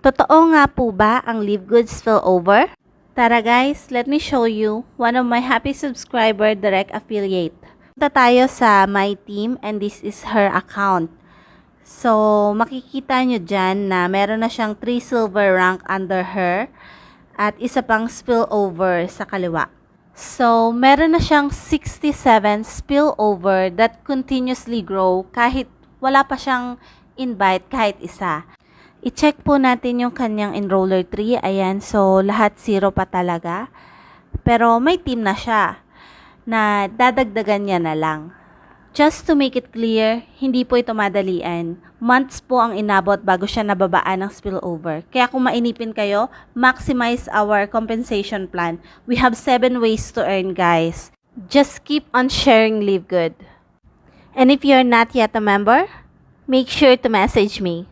Totoo nga po ba ang Live Good spillover? Tara guys, let me show you one of my happy subscriber direct affiliate. Punta tayo sa my team and this is her account. So, makikita nyo dyan na meron na siyang 3 silver rank under her at isa pang spillover sa kaliwa. So, meron na siyang 67 spillover that continuously grow kahit wala pa siyang invite kahit isa. I-check po natin yung kanyang enroller tree. Ayan, so lahat 0 pa talaga. Pero may team na siya na dadagdagan niya na lang. Just to make it clear, hindi po ito madalian. Months po ang inabot bago siya nababaan ng spillover. Kaya kung mainipin kayo, maximize our compensation plan. We have 7 ways to earn, guys. Just keep on sharing Live Good. And if you're not yet a member, make sure to message me.